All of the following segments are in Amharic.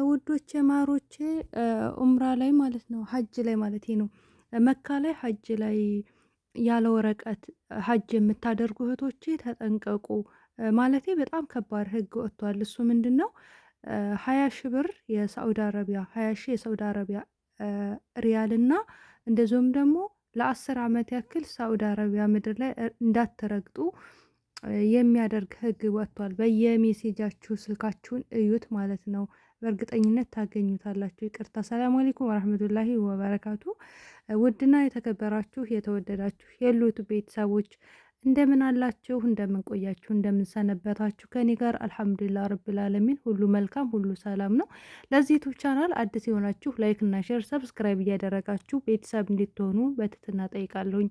ውዶቼ ማሮቼ ኡምራ ላይ ማለት ነው ሀጅ ላይ ማለት ነው መካ ላይ ሀጅ ላይ ያለ ወረቀት ሀጅ የምታደርጉ እህቶቼ ተጠንቀቁ። ማለቴ በጣም ከባድ ህግ ወጥቷል። እሱ ምንድን ነው? 20 ሺህ ብር የሳዑዲ አረቢያ 20 ሺህ የሳዑዲ አረቢያ ሪያል እና እንደዚሁም ደግሞ ለ10 ዓመት ያክል ሳዑዲ አረቢያ ምድር ላይ እንዳትረግጡ የሚያደርግ ህግ ወጥቷል። በየሜሴጃችሁ ስልካችሁን እዩት ማለት ነው። በእርግጠኝነት ታገኙታላችሁ። ይቅርታ። ሰላም አለይኩም ወራህመቱላሂ ወበረካቱ። ውድና የተከበራችሁ የተወደዳችሁ የሉት ቤተሰቦች እንደምን አላችሁ? እንደምን ቆያችሁ? እንደምን ሰነበታችሁ? ከኔ ጋር አልሐምዱሊላህ ረብል ዓለሚን ሁሉ መልካም ሁሉ ሰላም ነው። ለዚህ ዩቲዩብ ቻናል አዲስ የሆናችሁ ላይክ እና ሼር ሰብስክራይብ እያደረጋችሁ ቤተሰብ እንድትሆኑ በትህትና ጠይቃለሁኝ።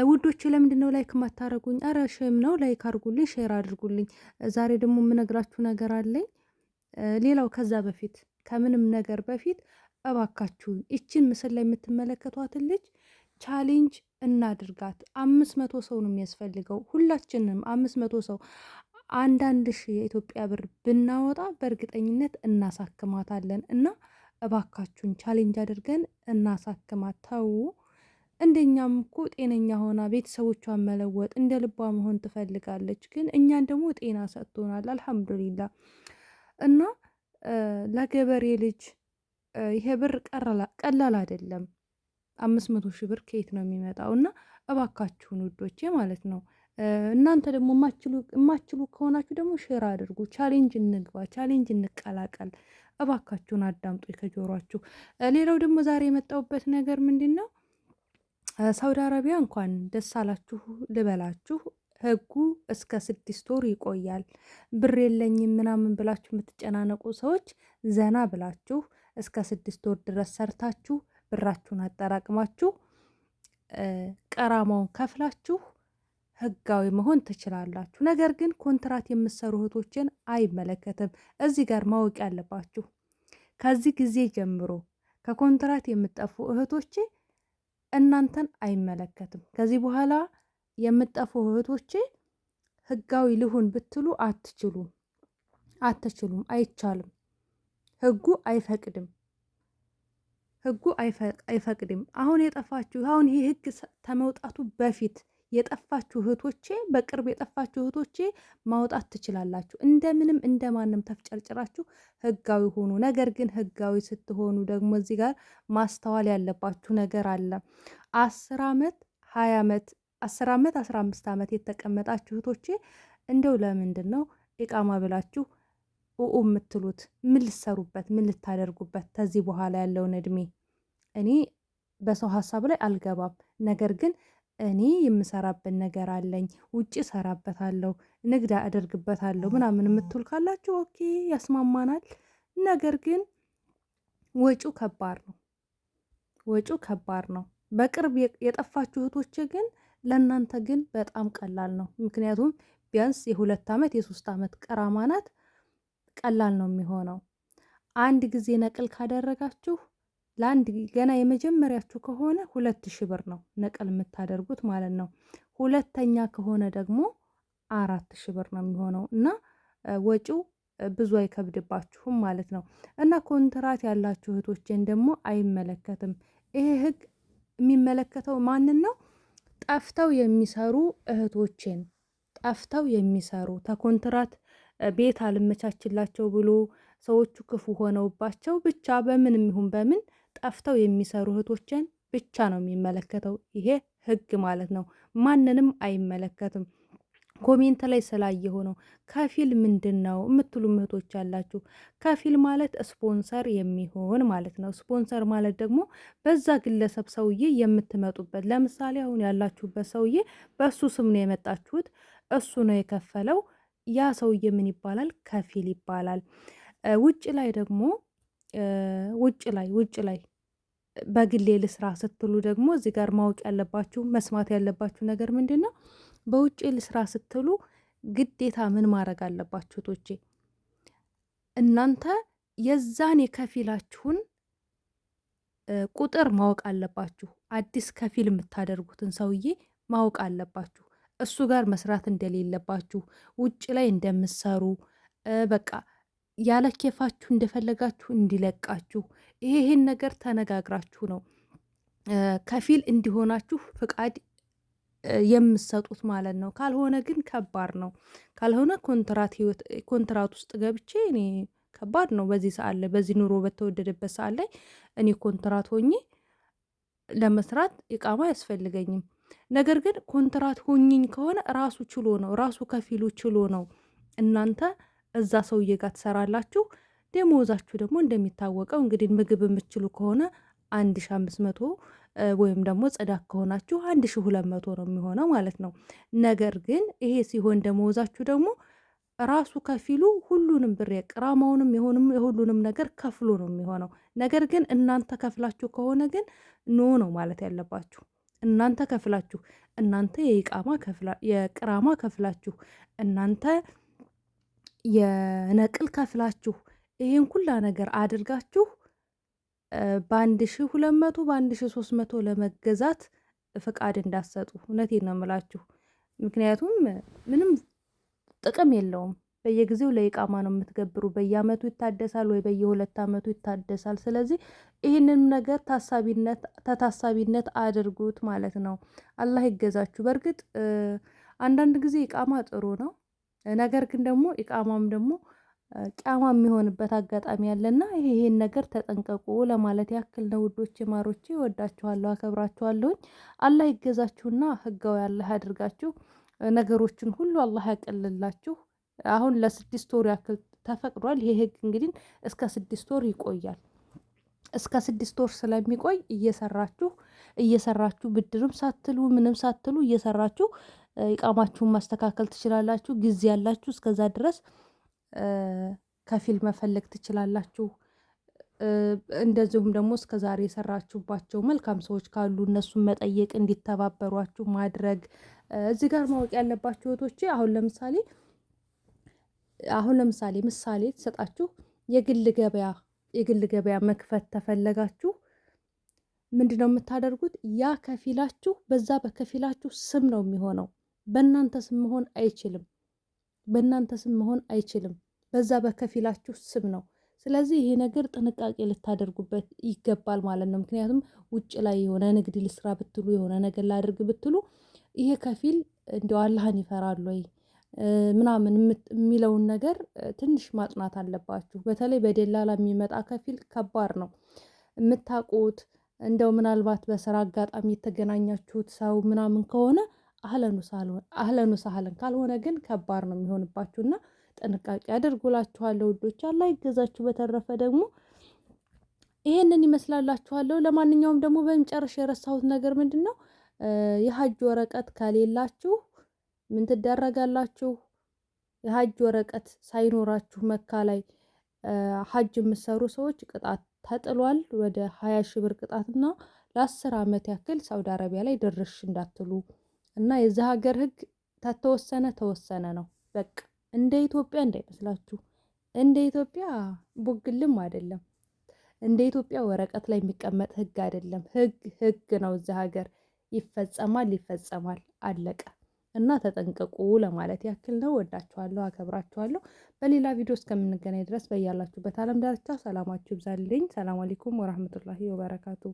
ውዶች ለምንድን ነው ላይክ ማታረጉኝ? አረ ሼም ነው። ላይክ አድርጉልኝ፣ ሼር አድርጉልኝ። ዛሬ ደግሞ የምነግራችሁ ነገር አለኝ። ሌላው ከዛ በፊት ከምንም ነገር በፊት እባካችሁ ይችን ምስል ላይ የምትመለከቷትን ልጅ ቻሌንጅ እናድርጋት። 500 ሰው ነው የሚያስፈልገው። ሁላችንም 500 ሰው 1,000 የኢትዮጵያ ብር ብናወጣ በእርግጠኝነት እናሳክማታለን። እና እባካችሁን ቻሌንጅ አድርገን እናሳክማት። ተው። እንደኛም እኮ ጤነኛ ሆና ቤተሰቦቿን መለወጥ እንደ ልቧ መሆን ትፈልጋለች። ግን እኛን ደግሞ ጤና ሰጥቶናል አልሐምዱሊላ። እና ለገበሬ ልጅ ይሄ ብር ቀላል አይደለም። 500 ሺህ ብር ከየት ነው የሚመጣው? እና እባካችሁን ውዶቼ ማለት ነው። እናንተ ደግሞ የማችሉ ከሆናችሁ ደግሞ ሼር አድርጉ። ቻሌንጅ እንግባ፣ ቻሌንጅ እንቀላቀል። እባካችሁን አዳምጡ ከጆሯችሁ። ሌላው ደግሞ ዛሬ የመጣሁበት ነገር ምንድን ነው? ሳውዲ አረቢያ እንኳን ደስ አላችሁ ልበላችሁ። ህጉ እስከ 6 ወር ይቆያል። ብር የለኝም ምናምን ብላችሁ የምትጨናነቁ ሰዎች ዘና ብላችሁ እስከ 6 ወር ድረስ ሰርታችሁ ብራችሁን አጠራቅማችሁ ቀራማውን ከፍላችሁ ህጋዊ መሆን ትችላላችሁ። ነገር ግን ኮንትራት የምትሰሩ እህቶችን አይመለከትም። እዚህ ጋር ማወቅ ያለባችሁ ከዚህ ጊዜ ጀምሮ ከኮንትራት የምጠፉ እህቶቼ እናንተን አይመለከትም። ከዚህ በኋላ የምጠፉ እህቶቼ ህጋዊ ልሁን ብትሉ አትችሉም፣ አይቻልም። ህጉ አይፈቅድም። አይፈቅድም። አሁን ይህ ህግ ከመውጣቱ በፊት የጠፋችሁ እህቶቼ፣ በቅርብ የጠፋችሁ እህቶቼ ማውጣት ትችላላችሁ። እንደምንም እንደማንም ተፍጨርጭራችሁ ህጋዊ ሆኑ። ነገር ግን ህጋዊ ስትሆኑ ደግሞ እዚህ ጋር ማስተዋል ያለባችሁ ነገር አለ። 10 ዓመት 20 ዓመት 10 ዓመት 15 ዓመት የተቀመጣችሁ እህቶቼ እንደው ለምንድን ነው ኢቃማ ብላችሁ የምትሉት? ምን ልትሰሩበት፣ ምን ልታደርጉበት? ከዚህ በኋላ ያለውን እድሜ እኔ በሰው ሀሳብ ላይ አልገባም። ነገር ግን እኔ የምሰራበት ነገር አለኝ፣ ውጭ ሰራበታለሁ፣ ንግድ አደርግበታለሁ ምናምን የምትል ካላችሁ ኦኬ ያስማማናል። ነገር ግን ወጪው ከባድ ነው። በቅርብ የጠፋችሁ እህቶች ግን ለእናንተ ግን በጣም ቀላል ነው። ምክንያቱም ቢያንስ የ2 ዓመት የ3 ዓመት ቀራማ ናት። ቀላል ነው የሚሆነው። አንድ ጊዜ ነቅል ካደረጋችሁ ገና የመጀመሪያችሁ ከሆነ 2,000 ብር ነው ነቅል የምታደርጉት ማለት ነው። ሁለተኛ ከሆነ ደግሞ 4,000 ብር ነው የሚሆነው እና ወጪው ብዙ አይከብድባችሁም ማለት ነው። እና ኮንትራት ያላችሁ እህቶችን ደግሞ አይመለከትም። ይሄ ህግ የሚመለከተው ማንን ነው? ጠፍተው የሚሰሩ እህቶችን፣ ጠፍተው የሚሰሩ ተኮንትራት ቤት አልመቻችላቸው ብሎ ሰዎቹ ክፉ ሆነውባቸው ብቻ በምንም ይሁን በምን ጠፍተው የሚሰሩ እህቶችን ብቻ ነው የሚመለከተው ይሄ ህግ ማለት ነው። ማንንም አይመለከትም። ኮሜንት ላይ ስላየሁ ነው። ከፊል ምንድን ነው የምትሉ እህቶች ያላችሁ፣ ከፊል ማለት ስፖንሰር የሚሆን ማለት ነው። ስፖንሰር ማለት ደግሞ በዛ ግለሰብ ሰውዬ የምትመጡበት፣ ለምሳሌ አሁን ያላችሁበት ሰውዬ በእሱ ስም ነው የመጣችሁት፣ እሱ ነው የከፈለው። ያ ሰውዬ ምን ይባላል? ከፊል ይባላል። ውጭ ላይ ደግሞ ውጭ ላይ በግሌ ልስራ ስትሉ ደግሞ እዚህ ጋር ማወቅ ያለባችሁ መስማት ያለባችሁ ነገር ምንድን ነው? በውጭ ልስራ ስትሉ ግዴታ ምን ማድረግ አለባችሁ ቶቼ? እናንተ የዛን የከፊላችሁን ቁጥር ማወቅ አለባችሁ። አዲስ ከፊል የምታደርጉትን ሰውዬ ማወቅ አለባችሁ። እሱ ጋር መስራት እንደሌለባችሁ፣ ውጭ ላይ እንደምትሰሩ በቃ ያለ ኬፋችሁ እንደፈለጋችሁ እንዲለቃችሁ ይሄን ነገር ተነጋግራችሁ ነው ከፊል እንዲሆናችሁ ፍቃድ የምሰጡት ማለት ነው። ካልሆነ ግን ከባድ ነው። ካልሆነ ኮንትራት ውስጥ ገብቼ እኔ ከባድ ነው። በዚህ ሰዓት ላይ በዚህ ኑሮ በተወደደበት ሰዓት ላይ እኔ ኮንትራት ሆኜ ለመስራት ኢቃማ አያስፈልገኝም። ነገር ግን ኮንትራት ሆኝኝ ከሆነ ራሱ ችሎ ነው ራሱ ከፊሉ ችሎ ነው እናንተ እዛ ሰውዬ ጋር ትሰራላችሁ። ደሞዛችሁ ደግሞ እንደሚታወቀው እንግዲህ ምግብ የምትችሉ ከሆነ 1500 ወይም ደግሞ ጽዳት ከሆናችሁ 1200 ነው የሚሆነው ማለት ነው። ነገር ግን ይሄ ሲሆን ደሞዛችሁ ደግሞ ራሱ ከፊሉ ሁሉንም ብር የቅራማውንም የሁሉንም ነገር ከፍሎ ነው የሚሆነው። ነገር ግን እናንተ ከፍላችሁ ከሆነ ግን ኖ ነው ማለት ያለባችሁ። እናንተ ከፍላችሁ እናንተ የቅራማ ከፍላችሁ እናንተ የነቅል ከፍላችሁ ይሄን ሁላ ነገር አድርጋችሁ በ1200 በ1300 ለመገዛት ፍቃድ እንዳሰጡ። እውነቴን ነው የምላችሁ። ምክንያቱም ምንም ጥቅም የለውም። በየጊዜው ለኢቃማ ነው የምትገብሩ። በየአመቱ ይታደሳል ወይ በየ2 አመቱ ይታደሳል። ስለዚህ ይህንን ነገር ታሳቢነት አድርጉት ማለት ነው። አላህ ይገዛችሁ። በእርግጥ አንዳንድ ጊዜ ኢቃማ ጥሩ ነው። ነገር ግን ደግሞ ኢቃማም ደግሞ ቂያማ የሚሆንበት አጋጣሚ ያለና ይሄን ነገር ተጠንቀቁ ለማለት ያክል ነው። ውዶቼ ማሮቼ፣ ወዳችኋለሁ፣ አከብራችኋለሁኝ። አላህ ይገዛችሁና ህጋዊ አላህ ያድርጋችሁ። ነገሮችን ሁሉ አላህ ያቀልላችሁ። አሁን ለ6 ወር ያክል ተፈቅዷል። ይሄ ህግ እንግዲህ እስከ 6 ወር ይቆያል። እስከ 6 ወር ስለሚቆይ እየሰራችሁ ብድርም ሳትሉ ምንም ሳትሉ እየሰራችሁ ኢቃማችሁን ማስተካከል ትችላላችሁ። ጊዜ ያላችሁ እስከዛ ድረስ ከፊል መፈለግ ትችላላችሁ። እንደዚሁም ደግሞ እስከ ዛሬ የሰራችሁባቸው መልካም ሰዎች ካሉ እነሱን መጠየቅ እንዲተባበሯችሁ ማድረግ። እዚህ ጋር ማወቅ ያለባችሁ እህቶቼ አሁን ለምሳሌ ምሳሌ ተሰጣችሁ የግል ገበያ መክፈት ተፈለጋችሁ ምንድነው የምታደርጉት? ያ ከፊላችሁ በዛ በከፊላችሁ ስም ነው የሚሆነው። በእናንተ ስም መሆን አይችልም። በዛ በከፊላችሁ ስም ነው። ስለዚህ ይሄ ነገር ጥንቃቄ ልታደርጉበት ይገባል ማለት ነው። ምክንያቱም ውጭ ላይ የሆነ ንግድ ልስራ ብትሉ የሆነ ነገር ላድርግ ብትሉ ይሄ ከፊል እንደው አላህን ይፈራል ወይ ምናምን የሚለውን ነገር ትንሽ ማጥናት አለባችሁ። በተለይ በደላላ የሚመጣ ከፊል ከባድ ነው። የምታውቁት እንደው ምናልባት በስራ አጋጣሚ የተገናኛችሁት ሰው ምናምን ከሆነ አህለኑ ሳህለን፣ ካልሆነ ግን ከባድ ነው የሚሆንባችሁና ጥንቃቄ አድርጉላችኋለሁ ውዶች። አላህ ይገዛችሁ። በተረፈ ደግሞ ይሄንን ይመስላላችኋለሁ። ለማንኛውም ደግሞ በመጨረሻ የረሳሁት ነገር ምንድን ነው? የሀጅ ወረቀት ከሌላችሁ ምን ትደረጋላችሁ? የሀጅ ወረቀት ሳይኖራችሁ መካ ላይ ሀጅ የምትሰሩ ሰዎች ቅጣት ተጥሏል። ወደ 20 ሺህ ብር ቅጣትና ለ10 ዓመት ያክል ሳውዲ አረቢያ ላይ ድርሽ እንዳትሉ እና የዚህ ሀገር ህግ ተወሰነ ነው። በቃ እንደ ኢትዮጵያ እንዳይመስላችሁ። እንደ ኢትዮጵያ ቡግልም አይደለም። እንደ ኢትዮጵያ ወረቀት ላይ የሚቀመጥ ህግ አይደለም። ህግ ነው። እዚህ ሀገር ይፈጸማል፣ አለቀ። እና ተጠንቀቁ ለማለት ያክል ነው። ወዳችኋለሁ፣ አከብራችኋለሁ። በሌላ ቪዲዮ እስከምንገናኝ ድረስ በያላችሁበት ዓለም ዳርቻ ሰላማችሁ ይብዛልኝ። ሰላም አለይኩም ወራህመቱላሂ ወበረካቱ።